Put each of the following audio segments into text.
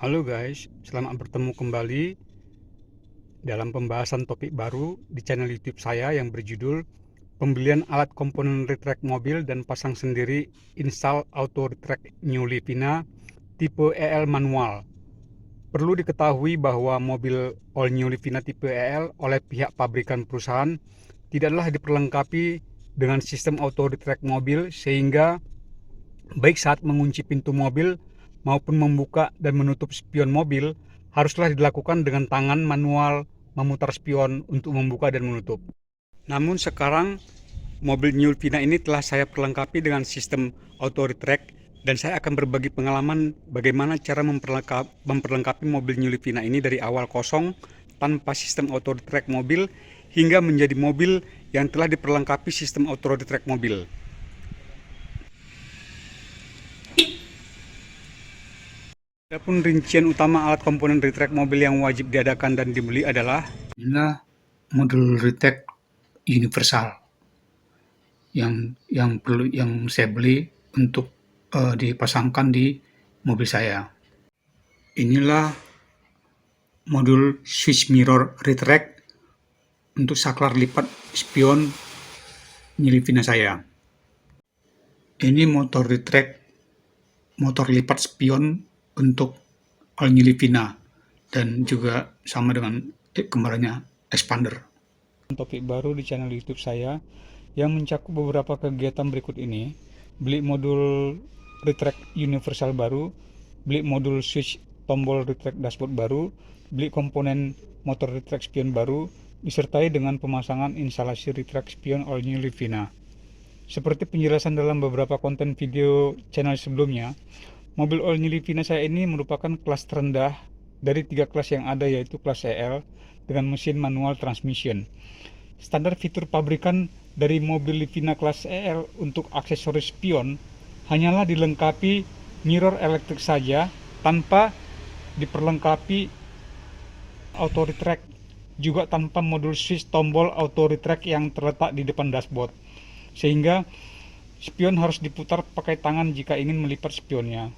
Halo guys, selamat bertemu kembali dalam pembahasan topik baru di channel YouTube saya yang berjudul Pembelian alat komponen retract mobil dan pasang sendiri install auto retract New Livina tipe EL manual. Perlu diketahui bahwa mobil All New Livina tipe EL oleh pihak pabrikan perusahaan tidaklah diperlengkapi dengan sistem auto retract mobil, sehingga baik saat mengunci pintu mobil maupun membuka dan menutup spion mobil haruslah dilakukan dengan tangan manual memutar spion untuk membuka dan menutup. Namun sekarang mobil New Livina ini telah saya perlengkapi dengan sistem auto retract, dan saya akan berbagi pengalaman bagaimana cara memperlengkapi mobil New Livina ini dari awal kosong tanpa sistem auto retract mobil hingga menjadi mobil yang telah diperlengkapi sistem auto retract mobil. Adapun rincian utama alat komponen retract mobil yang wajib diadakan dan dibeli adalah inilah modul retract universal yang saya beli untuk dipasangkan di mobil saya. Inilah modul switch mirror retract untuk saklar lipat spion New Livina saya. Ini motor retract, motor lipat spion untuk All New Livina, dan juga sama dengan kembarannya expander. Topik baru di channel YouTube saya yang mencakup beberapa kegiatan berikut ini: beli modul retract universal baru, beli modul switch tombol retract dashboard baru, beli komponen motor retract spion baru, disertai dengan pemasangan instalasi retract spion All New Livina. Seperti penjelasan dalam beberapa konten video channel sebelumnya, mobil All New Livina saya ini merupakan kelas terendah dari 3 kelas yang ada, yaitu kelas EL dengan mesin manual transmission. Standar fitur pabrikan dari mobil Livina kelas EL untuk aksesoris spion hanyalah dilengkapi mirror elektrik saja tanpa diperlengkapi auto retract, juga tanpa modul switch tombol auto retract yang terletak di depan dashboard, sehingga spion harus diputar pakai tangan jika ingin melipat spionnya.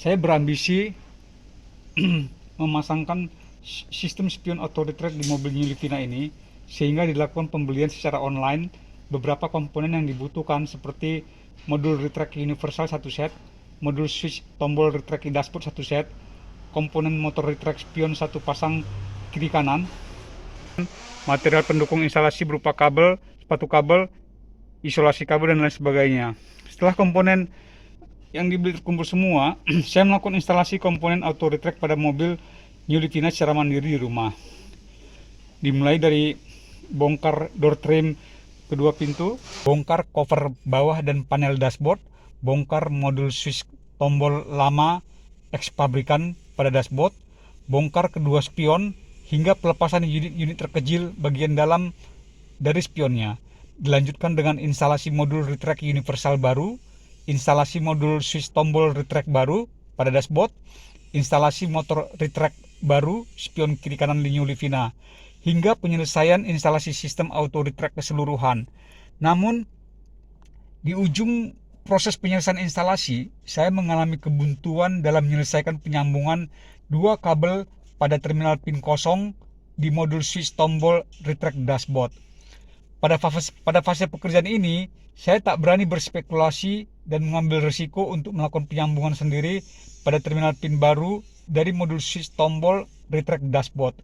Saya berambisi memasangkan sistem spion auto retract di mobil New Livina ini, sehingga dilakukan pembelian secara online. Beberapa komponen yang dibutuhkan seperti modul retract universal 1 set, modul switch tombol retract dashboard 1 set, komponen motor retract spion 1 pasang kiri kanan, material pendukung instalasi berupa kabel, sepatu kabel, isolasi kabel, dan lain sebagainya. Setelah komponen yang dibeli terkumpul semua, saya melakukan instalasi komponen auto retract pada mobil New Livina secara mandiri di rumah. Dimulai dari bongkar door trim kedua pintu, bongkar cover bawah dan panel dashboard, bongkar modul switch tombol lama ex pabrikan pada dashboard, bongkar kedua spion, hingga pelepasan unit-unit terkecil bagian dalam dari spionnya. Dilanjutkan dengan instalasi modul retract universal baru, instalasi modul switch tombol retract baru pada dashboard, instalasi motor retract baru spion kiri kanan New Livina, hingga penyelesaian instalasi sistem auto retract keseluruhan. Namun di ujung proses penyelesaian instalasi, saya mengalami kebuntuan dalam menyelesaikan penyambungan 2 kabel pada terminal pin kosong di modul switch tombol retract dashboard. Pada fase pekerjaan ini, saya tak berani berspekulasi dan mengambil risiko untuk melakukan penyambungan sendiri pada terminal pin baru dari modul switch tombol retract dashboard.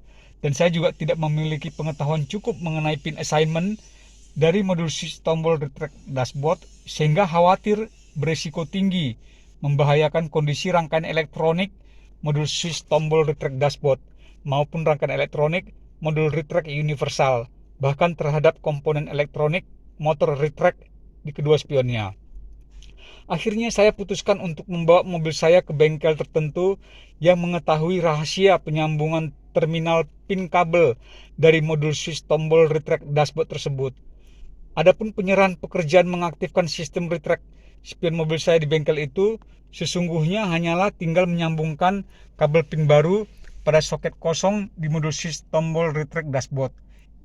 Dan saya juga tidak memiliki pengetahuan cukup mengenai pin assignment dari modul switch tombol retract dashboard, sehingga khawatir berisiko tinggi membahayakan kondisi rangkaian elektronik modul switch tombol retract dashboard maupun rangkaian elektronik modul retract universal, bahkan terhadap komponen elektronik motor retract di kedua spionnya. Akhirnya saya putuskan untuk membawa mobil saya ke bengkel tertentu yang mengetahui rahasia penyambungan terminal pin kabel dari modul switch tombol retract dashboard tersebut. Adapun penyerahan pekerjaan mengaktifkan sistem retract spion mobil saya di bengkel itu sesungguhnya hanyalah tinggal menyambungkan kabel pin baru pada soket kosong di modul switch tombol retract dashboard,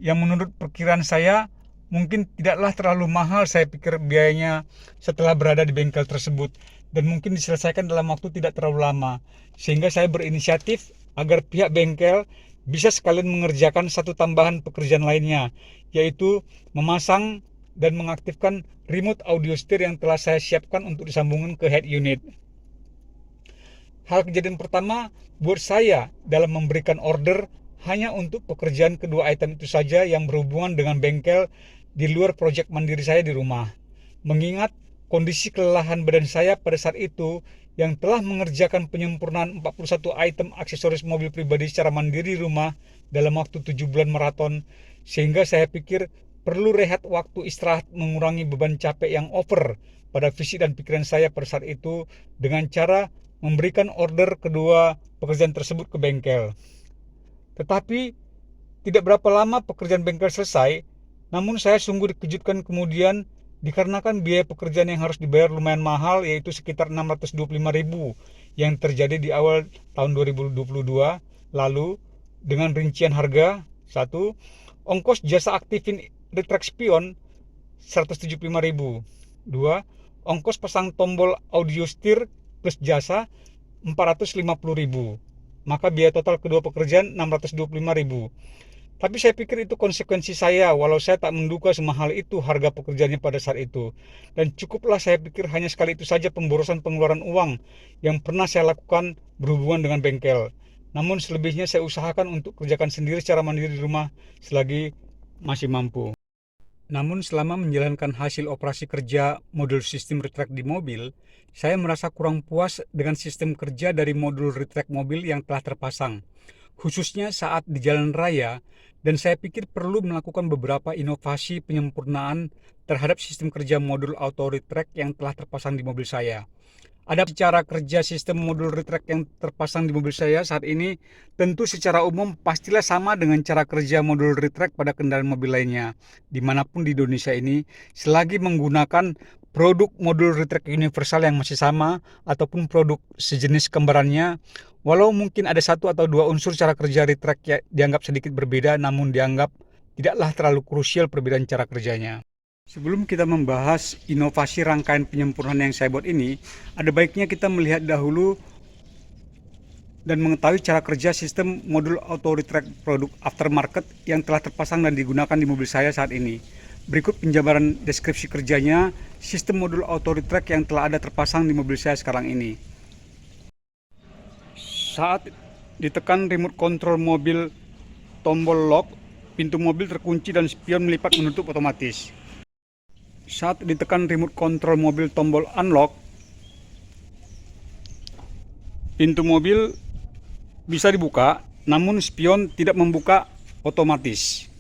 yang menurut perkiraan saya mungkin tidaklah terlalu mahal. Saya pikir biayanya setelah berada di bengkel tersebut, dan mungkin diselesaikan dalam waktu tidak terlalu lama. Sehingga saya berinisiatif agar pihak bengkel bisa sekalian mengerjakan satu tambahan pekerjaan lainnya, yaitu memasang dan mengaktifkan remote audio steer yang telah saya siapkan untuk disambungkan ke head unit. Hal kejadian pertama buat saya dalam memberikan order hanya untuk pekerjaan kedua item itu saja yang berhubungan dengan bengkel di luar proyek mandiri saya di rumah. Mengingat kondisi kelelahan badan saya pada saat itu yang telah mengerjakan penyempurnaan 41 item aksesoris mobil pribadi secara mandiri di rumah dalam waktu 7 bulan maraton, sehingga saya pikir perlu rehat waktu istirahat mengurangi beban capek yang over pada fisik dan pikiran saya pada saat itu dengan cara memberikan order kedua pekerjaan tersebut ke bengkel. Tetapi tidak berapa lama pekerjaan bengkel selesai, namun saya sungguh dikejutkan kemudian dikarenakan biaya pekerjaan yang harus dibayar lumayan mahal, yaitu sekitar 625.000 yang terjadi di awal tahun 2022 lalu, dengan rincian harga: 1. Ongkos jasa aktifin retract spion 175.000. 2. Ongkos pasang tombol audio steer plus jasa 450.000. Maka biaya total kedua pekerjaan 625.000. Tapi saya pikir itu konsekuensi saya, walau saya tak menduga semahal itu harga pekerjaannya pada saat itu. Dan cukuplah saya pikir hanya sekali itu saja pemborosan pengeluaran uang yang pernah saya lakukan berhubungan dengan bengkel. Namun selebihnya saya usahakan untuk kerjakan sendiri secara mandiri di rumah selagi masih mampu. Namun selama menjalankan hasil operasi kerja modul sistem retract di mobil, saya merasa kurang puas dengan sistem kerja dari modul retract mobil yang telah terpasang, khususnya saat di jalan raya, dan saya pikir perlu melakukan beberapa inovasi penyempurnaan terhadap sistem kerja modul auto retract yang telah terpasang di mobil saya. Ada cara kerja sistem modul retract yang terpasang di mobil saya saat ini tentu secara umum pastilah sama dengan cara kerja modul retract pada kendaraan mobil lainnya dimanapun di Indonesia ini, selagi menggunakan produk modul retract universal yang masih sama ataupun produk sejenis kembarannya. Walau mungkin ada satu atau dua unsur cara kerja retract yang dianggap sedikit berbeda, namun dianggap tidaklah terlalu krusial perbedaan cara kerjanya. Sebelum kita membahas inovasi rangkaian penyempurnaan yang saya buat ini, ada baiknya kita melihat dahulu dan mengetahui cara kerja sistem modul auto retract produk aftermarket yang telah terpasang dan digunakan di mobil saya saat ini. Berikut penjabaran deskripsi kerjanya sistem modul auto retract yang telah ada terpasang di mobil saya sekarang ini. Saat ditekan remote control mobil tombol lock, pintu mobil terkunci dan spion melipat menutup otomatis. Saat ditekan remote control mobil tombol unlock, pintu mobil bisa dibuka, namun spion tidak membuka otomatis.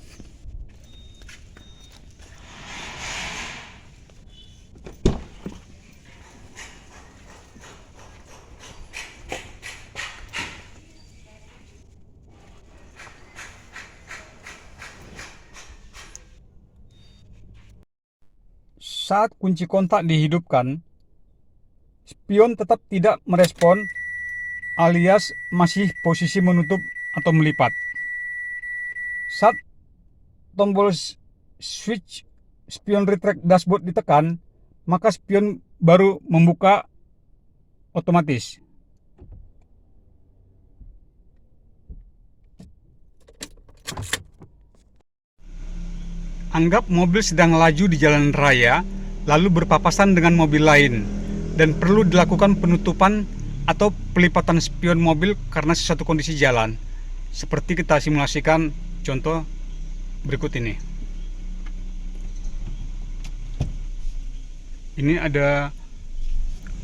Saat kunci kontak dihidupkan, spion tetap tidak merespon alias masih posisi menutup atau melipat. Saat tombol switch spion retract dashboard ditekan, maka spion baru membuka otomatis. Anggap mobil sedang laju di jalan raya, lalu berpapasan dengan mobil lain, dan perlu dilakukan penutupan atau pelipatan spion mobil karena sesuatu kondisi jalan. Seperti kita simulasikan contoh berikut ini. Ini ada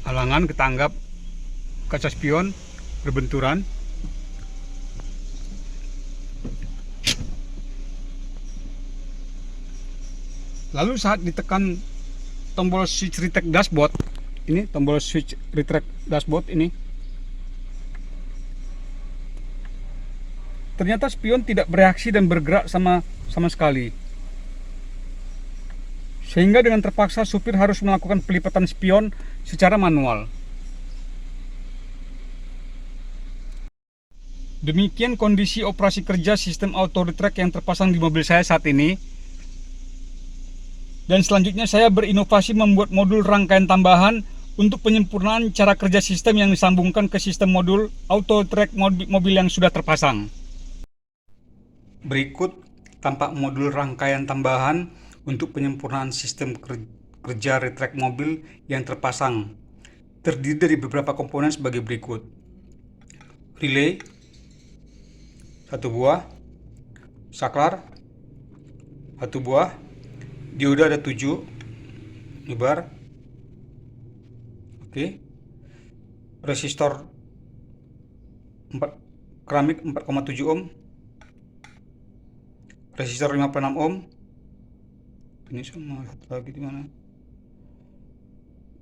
halangan, kita anggap kaca spion berbenturan. Lalu saat ditekan tombol switch retract dashboard, ini tombol switch retract dashboard ini, ternyata spion tidak bereaksi dan bergerak sama sekali. Sehingga dengan terpaksa supir harus melakukan pelipatan spion secara manual. Demikian kondisi operasi kerja sistem auto retract yang terpasang di mobil saya saat ini. Dan selanjutnya saya berinovasi membuat modul rangkaian tambahan untuk penyempurnaan cara kerja sistem yang disambungkan ke sistem modul auto track mobil yang sudah terpasang. Berikut tampak modul rangkaian tambahan untuk penyempurnaan sistem kerja retract mobil yang terpasang. Terdiri dari beberapa komponen sebagai berikut. Relay 1 buah, saklar 1 buah, dioda ada 7 nyebar, oke, resistor keramik 4,7 ohm, resistor 56 ohm, ini sama satu lagi di mana?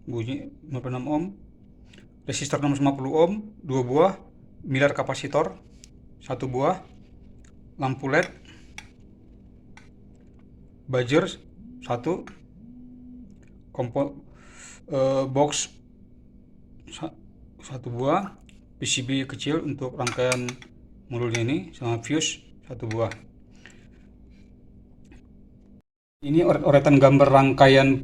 Bunyi 56 ohm, resistor 650 ohm, 2 buah, miler kapasitor 1 buah, lampu LED, buzzer 1, box 1 buah, PCB kecil untuk rangkaian modulnya ini, sama fuse 1 buah. Ini oretan gambar rangkaian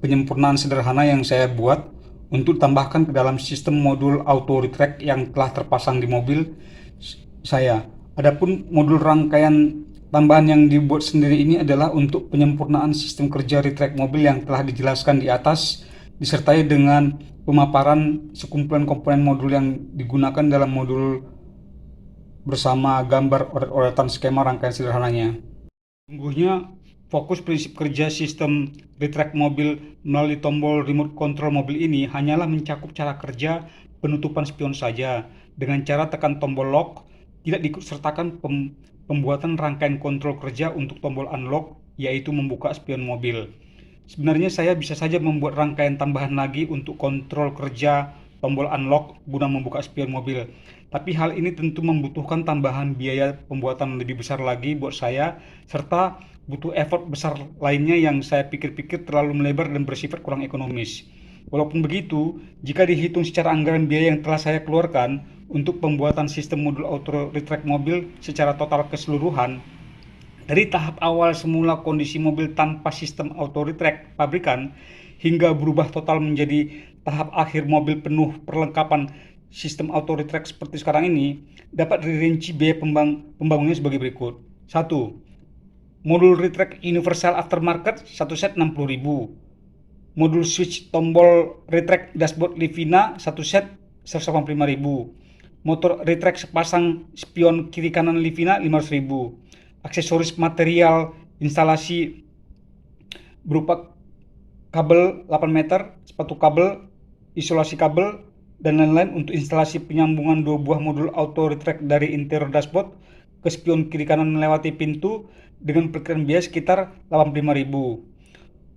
penyempurnaan sederhana yang saya buat untuk tambahkan ke dalam sistem modul auto retract yang telah terpasang di mobil saya. Adapun modul rangkaian tambahan yang dibuat sendiri ini adalah untuk penyempurnaan sistem kerja retract mobil yang telah dijelaskan di atas, disertai dengan pemaparan sekumpulan komponen modul yang digunakan dalam modul bersama gambar oret-oretan skema rangkaian sederhananya. Sungguhnya fokus prinsip kerja sistem retract mobil melalui tombol remote control mobil ini hanyalah mencakup cara kerja penutupan spion saja. Dengan cara tekan tombol lock, tidak disertakan pembuatan rangkaian kontrol kerja untuk tombol unlock, yaitu membuka spion mobil. Sebenarnya saya bisa saja membuat rangkaian tambahan lagi untuk kontrol kerja tombol unlock guna membuka spion mobil. Tapi hal ini tentu membutuhkan tambahan biaya pembuatan lebih besar lagi buat saya, serta butuh effort besar lainnya yang saya pikir-pikir terlalu melebar dan bersifat kurang ekonomis. Walaupun begitu, jika dihitung secara anggaran biaya yang telah saya keluarkan untuk pembuatan sistem modul auto retract mobil secara total keseluruhan, dari tahap awal semula kondisi mobil tanpa sistem auto retract pabrikan hingga berubah total menjadi tahap akhir mobil penuh perlengkapan sistem auto retract seperti sekarang ini, dapat dirinci biaya pembangunannya sebagai berikut. 1. Modul retract universal aftermarket 1 set 60.000. Modul switch tombol retract dashboard Livina 1 set 185.000. Motor retract sepasang spion kiri kanan Livina 500.000. Aksesoris material instalasi berupa kabel 8 meter, sepatu kabel, isolasi kabel, dan lain-lain untuk instalasi penyambungan 2 buah modul auto retract dari interior dashboard ke spion kiri kanan melewati pintu dengan perkiraan biaya sekitar 85.000.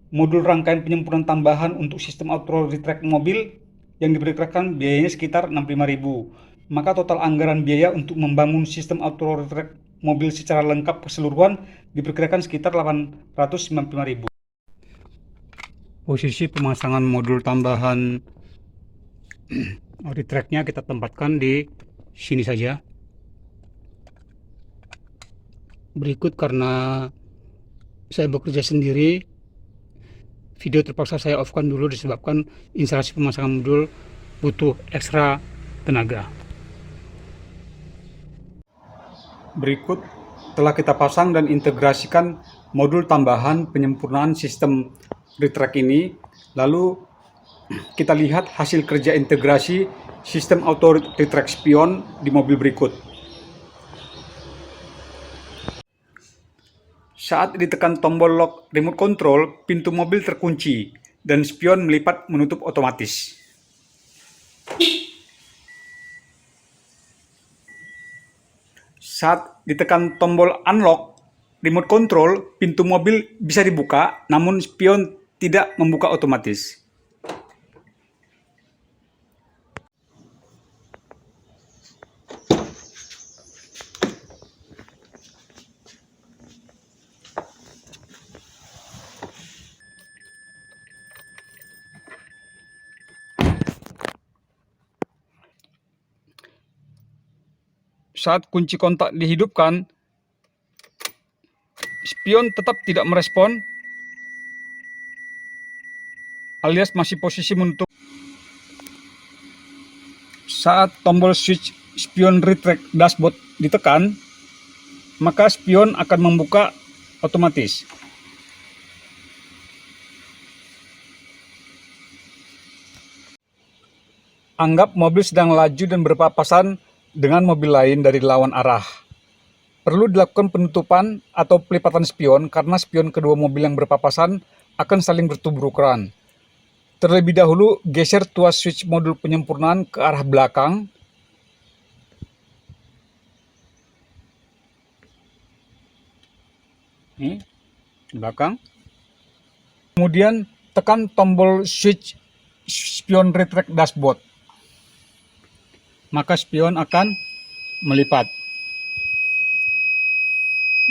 Modul rangkaian penyempurnaan tambahan untuk sistem auto retract mobil yang diperkirakan biayanya sekitar 65.000. Maka total anggaran biaya untuk membangun sistem auto retract mobil secara lengkap keseluruhan diperkirakan sekitar 895.000. Posisi pemasangan modul tambahan retract-nya kita tempatkan di sini saja. Berikut karena saya bekerja sendiri, video terpaksa saya off-kan dulu disebabkan instalasi pemasangan modul butuh ekstra tenaga. Berikut telah kita pasang dan integrasikan modul tambahan penyempurnaan sistem retract ini. Lalu kita lihat hasil kerja integrasi sistem auto retract spion di mobil berikut. Saat ditekan tombol lock remote control, pintu mobil terkunci dan spion melipat menutup otomatis. Saat ditekan tombol unlock remote control, pintu mobil bisa dibuka, namun spion tidak membuka otomatis. Saat kunci kontak dihidupkan, spion tetap tidak merespon, alias masih posisi menutup. Saat tombol switch spion retract dashboard ditekan, maka spion akan membuka otomatis. Anggap mobil sedang laju dan berpapasan dengan mobil lain dari lawan arah. Perlu dilakukan penutupan atau pelipatan spion karena spion kedua mobil yang berpapasan akan saling bertuburukan. Terlebih dahulu, geser tuas switch modul penyempurnaan ke arah belakang. Ini, belakang. Kemudian tekan tombol switch spion retract dashboard. Maka spion akan melipat.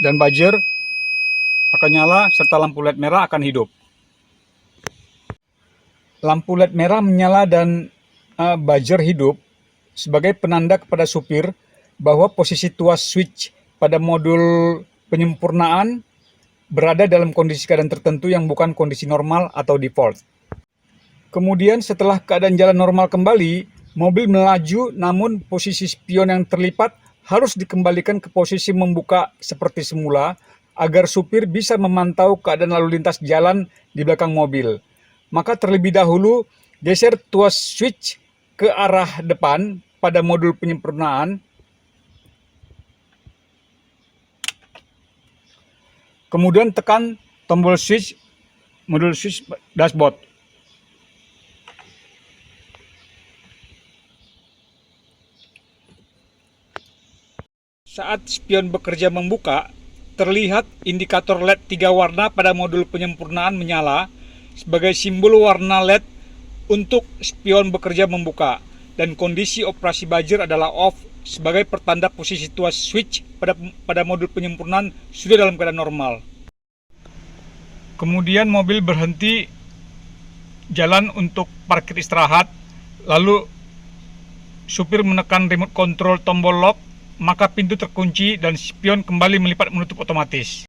Dan buzzer akan nyala serta lampu LED merah akan hidup. Lampu LED merah menyala dan buzzer hidup sebagai penanda kepada supir bahwa posisi tuas switch pada modul penyempurnaan berada dalam kondisi keadaan tertentu yang bukan kondisi normal atau default. Kemudian setelah keadaan jalan normal kembali, mobil melaju namun posisi spion yang terlipat harus dikembalikan ke posisi membuka seperti semula agar supir bisa memantau keadaan lalu lintas jalan di belakang mobil. Maka terlebih dahulu geser tuas switch ke arah depan pada modul penyempurnaan. Kemudian tekan tombol switch modul switch dashboard. Saat spion bekerja membuka, terlihat indikator LED 3 warna pada modul penyempurnaan menyala sebagai simbol warna LED untuk spion bekerja membuka, dan kondisi operasi buzzer adalah off sebagai pertanda posisi tuas switch pada modul penyempurnaan sudah dalam keadaan normal. Kemudian mobil berhenti jalan untuk parkir istirahat, lalu supir menekan remote control tombol lock, maka pintu terkunci dan spion kembali melipat menutup otomatis.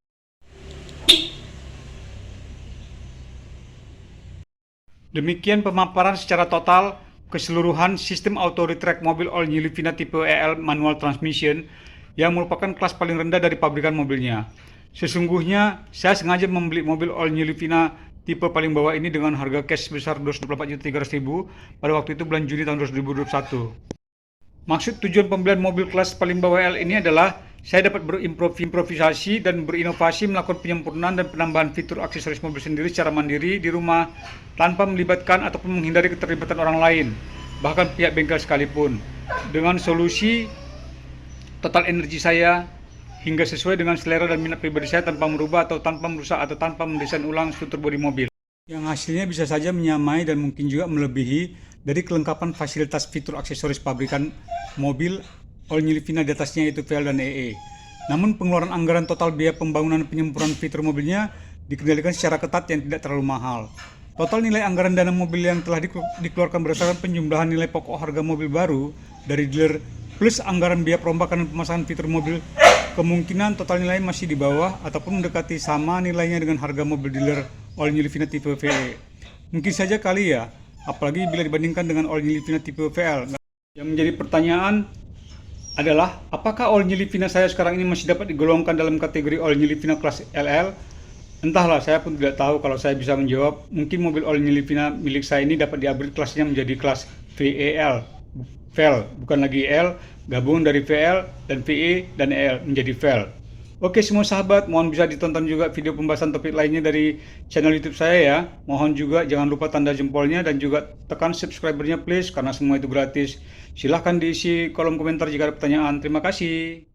Demikian pemaparan secara total keseluruhan sistem auto retract mobil All New Livina tipe EL manual transmission yang merupakan kelas paling rendah dari pabrikan mobilnya. Sesungguhnya saya sengaja membeli mobil All New Livina tipe paling bawah ini dengan harga cash sebesar Rp224.300.000 pada waktu itu bulan Juni tahun 2021. Maksud tujuan pembelian mobil kelas paling bawah L ini adalah saya dapat berimprovisasi dan berinovasi melakukan penyempurnaan dan penambahan fitur aksesoris mobil sendiri secara mandiri di rumah tanpa melibatkan ataupun menghindari keterlibatan orang lain, bahkan pihak bengkel sekalipun, dengan solusi total energi saya hingga sesuai dengan selera dan minat pribadi saya tanpa merubah atau tanpa merusak atau tanpa mendesain ulang struktur bodi mobil, yang hasilnya bisa saja menyamai dan mungkin juga melebihi dari kelengkapan fasilitas fitur aksesoris pabrikan mobil All New Livina di atasnya, yaitu VL dan EE. Namun pengeluaran anggaran total biaya pembangunan penyempurnaan fitur mobilnya dikendalikan secara ketat yang tidak terlalu mahal. Total nilai anggaran dana mobil yang telah dikeluarkan berdasarkan penjumlahan nilai pokok harga mobil baru dari dealer plus anggaran biaya perombakan dan pemasangan fitur mobil, kemungkinan total nilai masih di bawah ataupun mendekati sama nilainya dengan harga mobil dealer All New Livina tipe VE. Mungkin saja kali ya, apalagi bila dibandingkan dengan All New Livina tipe VL. Yang menjadi pertanyaan adalah, apakah All New Livina saya sekarang ini masih dapat digolongkan dalam kategori All New Livina kelas LL? Entahlah, saya pun tidak tahu. Kalau saya bisa menjawab, mungkin mobil All New Livina milik saya ini dapat di-upgrade kelasnya menjadi kelas VEL, bukan lagi L, gabungan dari VL dan VE dan EL menjadi VEL. Oke semua sahabat, mohon bisa ditonton juga video pembahasan topik lainnya dari channel YouTube saya ya. Mohon juga jangan lupa tanda jempolnya dan juga tekan subscribernya please, karena semua itu gratis. Silahkan diisi kolom komentar jika ada pertanyaan. Terima kasih.